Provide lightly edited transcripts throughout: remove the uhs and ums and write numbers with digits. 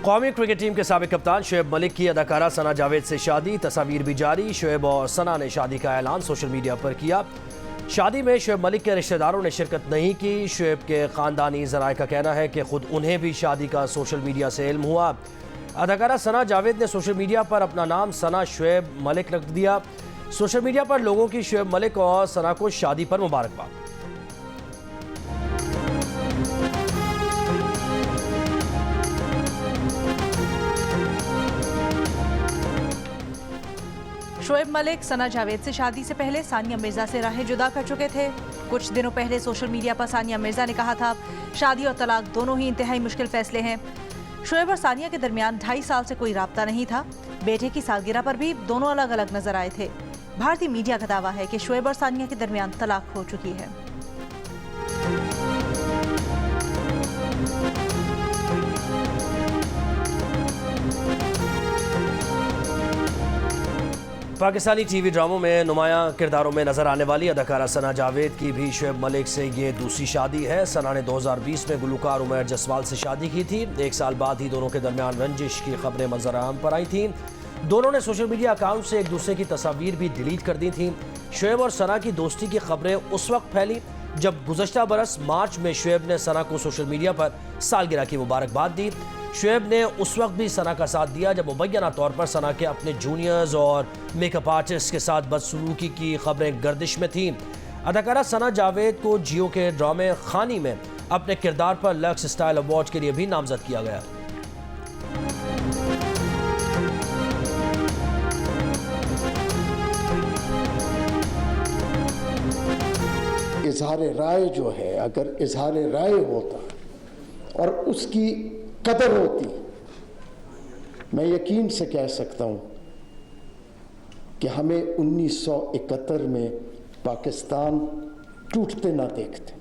कौमी cricket team के साबिक कप्तान शुएब मलिक की अदाकारा सना जावेद से शादी, तस्वीर भी जारी। शुएब और सना ने शादी का ऐलान सोशल मीडिया पर किया। शादी में शुएब मलिक के रिश्तेदारों ने शिरकत नहीं की। शुएब के ख़ानदानी ज़राए का कहना है कि खुद उन्हें भी शादी का सोशल मीडिया से इल्म हुआ। अदाकारा सना जावेद ने सोशल मीडिया पर अपना नाम सना शुएब मलिक रख दिया। सोशल मीडिया पर लोगों की शुएब मलिक और सना को शादी पर मुबारकबाद। शुएब मलिक सना जावेद से शादी से पहले सानिया मिर्जा से राहें जुदा कर चुके थे। कुछ दिनों पहले सोशल मीडिया पर सानिया मिर्जा ने कहा था, शादी और तलाक दोनों ही इंतहाई मुश्किल फैसले हैं। शुएब और सानिया के दरमियान 2.5 साल से कोई राब्ता नहीं था। बेटे की सालगिरह पर भी दोनों अलग अलग नजर आए थे। भारतीय मीडिया का दावा है कि शुएब और सानिया के दरमियान तलाक हो चुकी है। पाकिस्तानी टीवी ड्रामों में नुमायां किरदारों में नजर आने वाली अदाकारा सना जावेद की भी शुएब मलिक से ये दूसरी शादी है। सना ने 2020 में गुलकार उमैर जसवाल से शादी की थी। 1 साल बाद ही दोनों के दरमियान रंजिश की खबरें मंजर आम पर आई थीं। दोनों ने सोशल मीडिया अकाउंट से एक दूसरे की तस्वीर भी डिलीट कर दी थी। शुएब और सना की दोस्ती की खबरें उस वक्त फैली जब गुज़श्ता बरस मार्च में शुएब ने सना को सोशल मीडिया पर सालगिरह की मुबारकबाद दी। शुएब ने उस वक्त भी सना का साथ दिया जब मुबैना तौर पर सना के अपने जूनियर्स और मेकअप आर्टिस्ट के साथ बदसलूकी की खबरें गर्दिश में थीं। अदाकारा सना जावेद को जियो के ड्रामे खानी में अपने किरदार पर लक्स स्टाइल अवार्ड के लिए भी नामजद किया गया। इजहार राय जो है, अगर इजहार राय होता और उसकी कदर होती, मैं यकीन से कह सकता हूं कि हमें 1971 में पाकिस्तान टूटते ना देखते।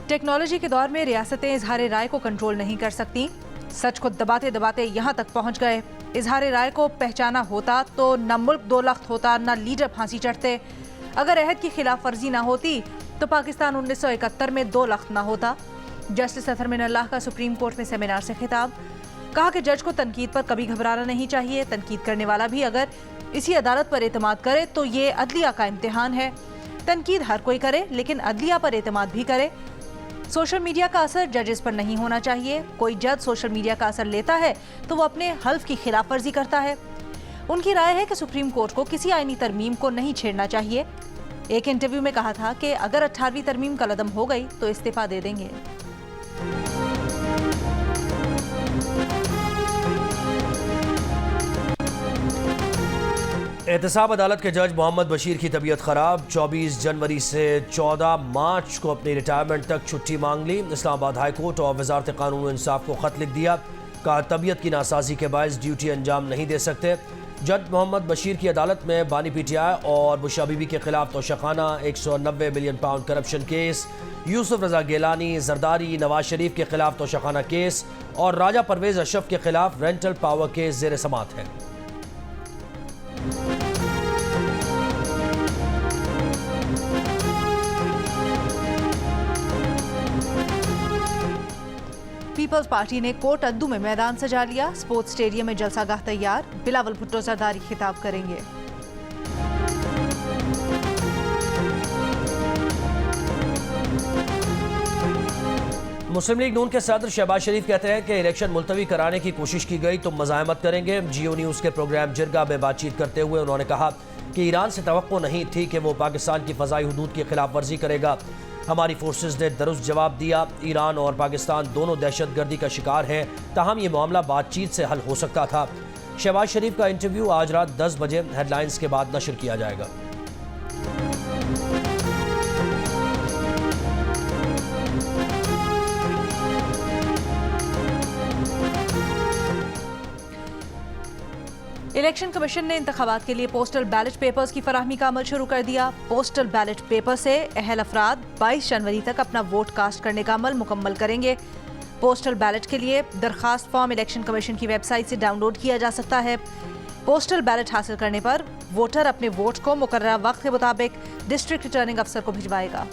टेक्नोलॉजी के दौर में रियासतें इजहार राय को कंट्रोल नहीं कर सकती। सच को दबाते दबाते यहां तक पहुंच गए। इजहार राय को पहचाना होता तो न मुल्क दो लख्त होता, न लीडर फांसी चढ़ते। अगर अहद की खिलाफ वर्जी ना होती तो पाकिस्तान 1971 में 2 लख्त ना होता। जस्टिस अतहर मिनल्लाह का सुप्रीम कोर्ट में सेमिनार से खिताब। कहा कि जज को तनकीद पर कभी घबराना नहीं चाहिए। तनकीद करने वाला भी अगर इसी अदालत पर एतमाद करे तो ये अदलिया का इम्तिहान है। तनकीद हर कोई करे लेकिन अदलिया पर एतमाद भी करे। सोशल मीडिया का असर जजेस पर नहीं होना चाहिए। कोई जज सोशल मीडिया का असर लेता है तो वो अपने हल्फ की खिलाफ वर्जी करता है। उनकी राय है कि सुप्रीम कोर्ट को किसी आईनी तरमीम को नहीं छेड़ना चाहिए। एक इंटरव्यू में कहा था कि अगर 18वीं तरमीम कलअदम हो गई तो इस्तीफा दे देंगे। एहतसाब अदालत के जज मोहम्मद बशीर की तबीयत खराब। 24 जनवरी से 14 मार्च को अपनी रिटायरमेंट तक छुट्टी मांग ली। इस्लामाबाद हाई कोर्ट और वजारत कानून और इंसाफ को खत लिख दिया। कहा तबीयत की नासाजी के बायस ड्यूटी अंजाम नहीं दे सकते। जज मोहम्मद बशीर की अदालत में बानी पीटीआई और बुशरा बीबी के खिलाफ Toshakhana 190 million pound corruption case, Yusuf Raza Gilani, Zardari, Nawaz Sharif के खिलाफ तोशाखाना केस और राजा परवेज अशरफ के खिलाफ रेंटल पावर केस जेर समात है। पीपल्स पार्टी ने कोट अद्दू में मैदान सजा लिया। स्पोर्ट्स स्टेडियम में जलसागाह तैयार। बिलावल भुट्टो जरदारी खिताब करेंगे। मुस्लिम लीग नून के सदर शहबाज शरीफ कहते हैं कि इलेक्शन मुलतवी कराने की कोशिश की गई तो मज़ाहमत करेंगे। जियो न्यूज़ के प्रोग्राम जिरगा में बातचीत करते हुए उन्होंने कहा कि ईरान से तवक्को नहीं थी कि वो पाकिस्तान की फ़ज़ाई हुदूद की खिलाफ वर्जी करेगा। हमारी फोर्सेस ने दुरुस्त जवाब दिया। ईरान और पाकिस्तान दोनों दहशतगर्दी का शिकार हैं, ताहम ये मामला बातचीत से हल हो सकता था। शहबाज शरीफ का इंटरव्यू आज रात 10 बजे हेडलाइंस के बाद नशर किया जाएगा। इलेक्शन कमीशन ने इंतखाबात के लिए पोस्टल बैलेट पेपर्स की फराहमी का अमल शुरू कर दिया। पोस्टल बैलेट पेपर से अहल अफराद 22 जनवरी तक अपना वोट कास्ट करने का अमल मुकम्मल करेंगे। पोस्टल बैलेट के लिए दरखास्त फॉर्म इलेक्शन कमीशन की वेबसाइट से डाउनलोड किया जा सकता है। पोस्टल बैलेट हासिल करने पर वोटर अपने वोट को मुकर्ररा वक्त के मुताबिक डिस्ट्रिक्ट रिटर्निंग अफसर को भिजवाएगा।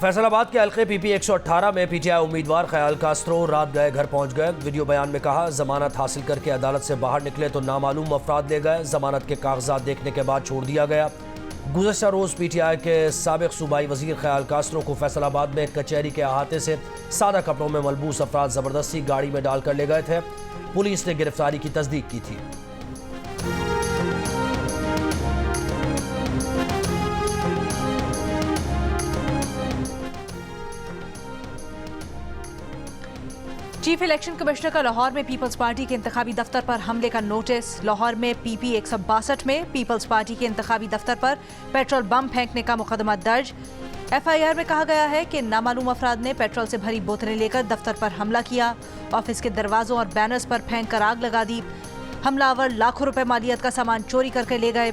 फैसलाबाद के हल्के पीपी 118 में पीटीआई उम्मीदवार ख्याल कास्त्रो रात गए घर पहुंच गए। वीडियो बयान में कहा, जमानत हासिल करके अदालत से बाहर निकले तो नामालूम अफराद ले गए। जमानत के कागजात देखने के बाद छोड़ दिया गया। गुज़श्ता रोज़ पीटीआई के साबिक सूबाई वजीर ख्याल कास्त्रो को फैसलाबाद में कचहरी के अहाते से सादा कपड़ों में मलबूस अफराद ज़बरदस्ती गाड़ी में डालकर ले गए थे। पुलिस ने गिरफ्तारी की तस्दीक की थी। चीफ इलेक्शन कमिश्नर का लाहौर में पीपल्स पार्टी के इंतखाबी दफ्तर पर हमले का नोटिस। लाहौर में पीपी 162 में पीपल्स पार्टी के इंतखाबी दफ्तर पर पेट्रोल बम फेंकने का मुकदमा दर्ज। एफआईआर में कहा गया है कि नामालूम अफराद ने पेट्रोल से भरी बोतलें लेकर दफ्तर पर हमला किया। ऑफिस के दरवाजों और बैनर्स पर फेंक कर आग लगा दी। हमलावर लाखों रुपए मालियत का सामान चोरी करके ले गए।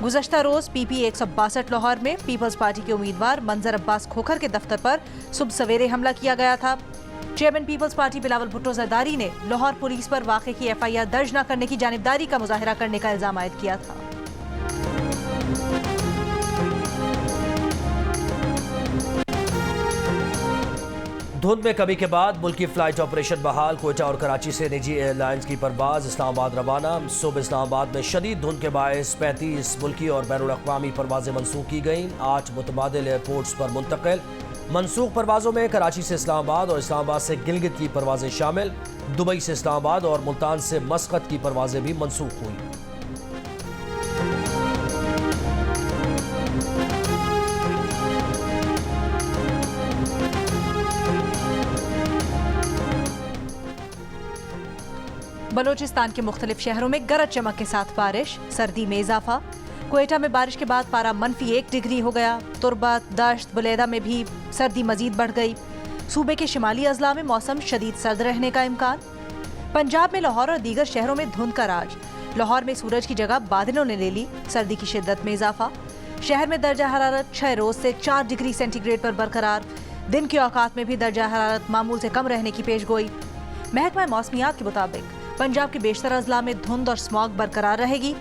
गुज़श्ता रोज पीपी 162 लाहौर में पीपल्स पार्टी के उम्मीदवार मंजर अब्बास खोखर के दफ्तर पर सुबह सवेरे हमला किया गया था। Chairman Peoples Party Bilawal Bhutto Zardari ने लाहौर पुलिस पर वाक़े की एफआईआर दर्ज न करने की जानिबदारी का मुजाहरा करने का इल्जाम आयद किया था। धुंध में कमी के बाद मुल्की फ्लाइट ऑपरेशन बहाल। कोयटा और कराची से निजी एयरलाइंस की परवाज इस्लामाबाद रवाना। सुबह इस्लामाबाद में शदीद धुंध के बायस 35 मुल्की और बैनुल-अक़वामी परवाजें मनसूख की गईं। 8 मुतबादिल एयरपोर्ट्स पर मुंतकिल। मनसूख परवाज़ों में कराची से इस्लामाबाद और इस्लामाबाद से गिलगित की परवाज़ें शामिल। दुबई से इस्लामाबाद और मुल्तान से मस्कत की परवाज़ें भी मनसूख हुई। बलोचिस्तान के मुख्तलिफ शहरों में गरज चमक के साथ बारिश। सर्दी में इजाफा। कोयटा में बारिश के बाद पारा -1 डिग्री हो गया। तुरबत, दश्त, बुलेदा में भी सर्दी मजीद बढ़ गई। सूबे के शिमाली अजला में मौसम शदीद सर्द रहने का इम्कान। पंजाब में लाहौर और दीगर शहरों में धुंध का राज। लाहौर में सूरज की जगह बादलों ने ले ली। सर्दी की शिद्दत में इजाफा। शहर में दर्जा हरारत 6 रोज से 4 डिग्री सेंटीग्रेड पर बरकरार। दिन के औकात में भी दर्जा हरारत मामूल से कम रहने की पेशगोई। महकमा मौसमियात के मुताबिक पंजाब के बेशतर अजला में धुंध और स्मॉग बरकरार रहेगी।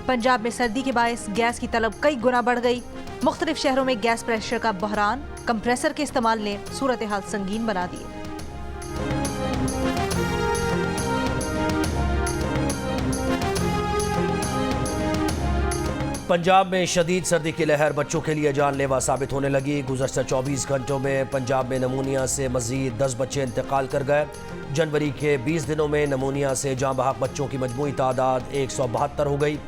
पंजाब में सर्दी के बायस गैस की तलब कई गुना बढ़ गई। मुख्तलिफ शहरों में गैस प्रेशर का बहरान। कंप्रेसर के इस्तेमाल ने सूरत हाल संगीन बना दी। पंजाब में शदीद सर्दी की लहर बच्चों के लिए जानलेवा साबित होने लगी। गुज़श्ता 24 घंटों में पंजाब में नमूनिया से मजीद 10 बच्चे इंतकाल कर गए। जनवरी के 20 दिनों में नमूनिया से जाँ बहक बच्चों की मजमूई तादाद 172 हो गई।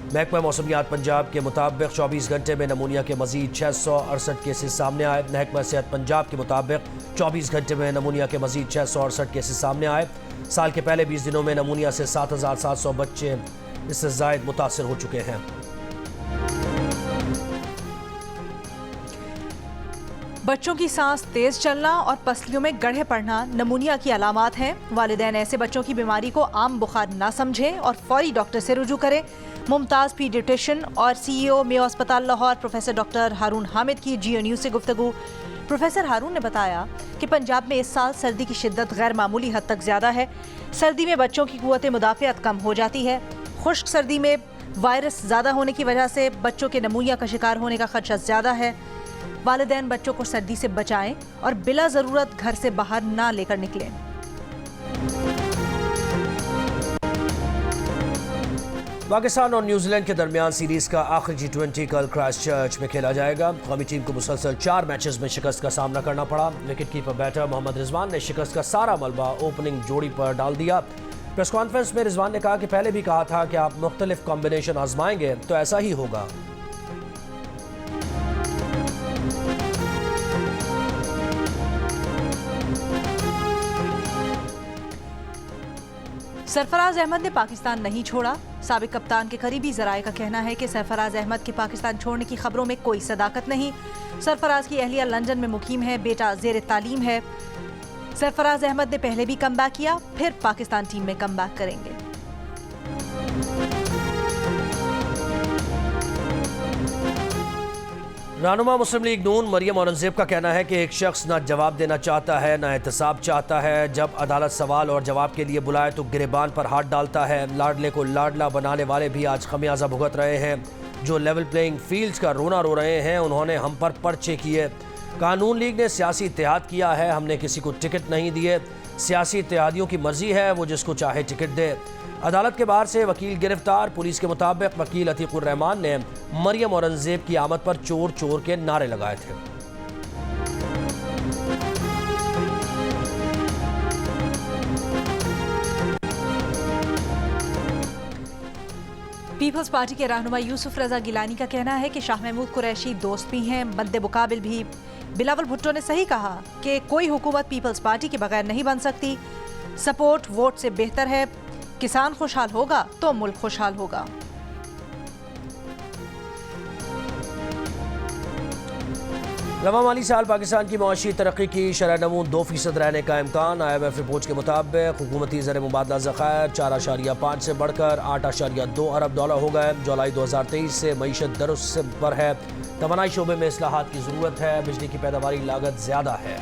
महकमा मौसमियात पंजाब के मुताबिक 24 घंटे में नमूनिया के मजीद 668 केसेस सामने आए। महकमा सेहत पंजाब के मुताबिक 24 घंटे में नमूनिया के मजीद 668 केसेस सामने आए। साल के पहले 20 दिनों में नमूनिया से 7700 बच्चे इससे ज़ायद मुतासर हो चुके हैं। बच्चों की सांस तेज चलना और पसलियों में गड्ढे पड़ना नमूनिया की अलामात हैं। वालिदैन ऐसे बच्चों की बीमारी को आम बुखार ना समझें और फौरी डॉक्टर से रुजू करें। मुमताज़ पीडियाट्रिशियन और CEO मेयो अस्पताल लाहौर प्रोफेसर डॉक्टर हारून हामिद की जियो न्यूज़ से गुफ्तगू। प्रोफेसर हारून ने बताया कि पंजाब में इस साल सर्दी की शिद्दत गैर मामूली हद तक ज़्यादा है। सर्दी में बच्चों की कुव्वत मुदाफ़ियत कम हो जाती है। खुश्क सर्दी में वायरस ज़्यादा होने की वजह से बच्चों के नमूनिया का शिकार होने का खदशा ज़्यादा है। वालिदैन बच्चों को सर्दी से बचाएं और बिला ज़रूरत घर से बाहर ना लेकर निकलें। पाकिस्तान और न्यूजीलैंड के दरमियान सीरीज का आखिरी T20 कल क्राइस्टचर्च में खेला जाएगा। कौमी टीम को मुसलसल 4 मैचेस में शिकस्त का सामना करना पड़ा। Wicket keeper batter Mohammad Rizwan ने शिकस्त का सारा मलबा ओपनिंग जोड़ी पर डाल दिया। प्रेस कॉन्फ्रेंस में रिजवान ने कहा कि पहले भी कहा था कि आप मुख्तलिफ कॉम्बिनेशन आजमाएंगे तो ऐसा ही होगा। सरफराज अहमद ने पाकिस्तान नहीं छोड़ा। साबिक कप्तान के करीबी ज़राए का कहना है कि सरफराज अहमद के पाकिस्तान छोड़ने की खबरों में कोई सदाकत नहीं। सरफराज की अहलिया लंदन में मुकीम है, बेटा ज़ेर तालीम है। सरफराज अहमद ने पहले भी कमबैक किया, फिर पाकिस्तान टीम में कमबैक करेंगे। रहनुमा मुस्लिम लीग नून मरियम औरंगजेब का कहना है कि एक शख्स ना जवाब देना चाहता है ना एहतसाब चाहता है। जब अदालत सवाल और जवाब के लिए बुलाए तो गिरेबान पर हाथ डालता है। लाडले को लाडला बनाने वाले भी आज खमियाजा भुगत रहे हैं। जो लेवल प्लेइंग फील्ड का रोना रो रहे हैं उन्होंने हम पर पर्चे किए। कानून लीग ने सियासी इत्तेहाद किया है, हमने किसी को टिकट नहीं दिए। सियासी इत्तेहादियों की मर्जी है, वो जिसको चाहे टिकट दे। अदालत के बाहर से वकील गिरफ्तार। पुलिस के मुताबिक वकील अतीकुर रहमान ने मरियम औरंगजेब की आमद पर चोर चोर के नारे लगाए थे। पीपल्स पार्टी के रहनुमा यूसुफ रजा गिलानी का कहना है कि शाह महमूद कुरैशी दोस्त भी हैं, मद्दे मुकाबिल भी। बिलावल भुट्टो ने सही कहा कि कोई हुकूमत पीपल्स पार्टी के बगैर नहीं बन सकती। सपोर्ट वोट से बेहतर है। किसान खुशहाल होगा तो मुल्क खुशहाल होगा। रवा माली साल पाकिस्तान की मुआशी तरक्की की शरह नमून 2% रहने का इम्कान। IMF रिपोर्ट के मुताबिक हुकूमती ज़र मुबादला ज़खायर 4.5 से बढ़कर 8.2 अरब डॉलर हो गए। जुलाई 2023 से मईशत दुरुस्त पर है। तवानाई शोबे में इस्लाहात की ज़रूरत है। बिजली की पैदावारी लागत ज़्यादा है।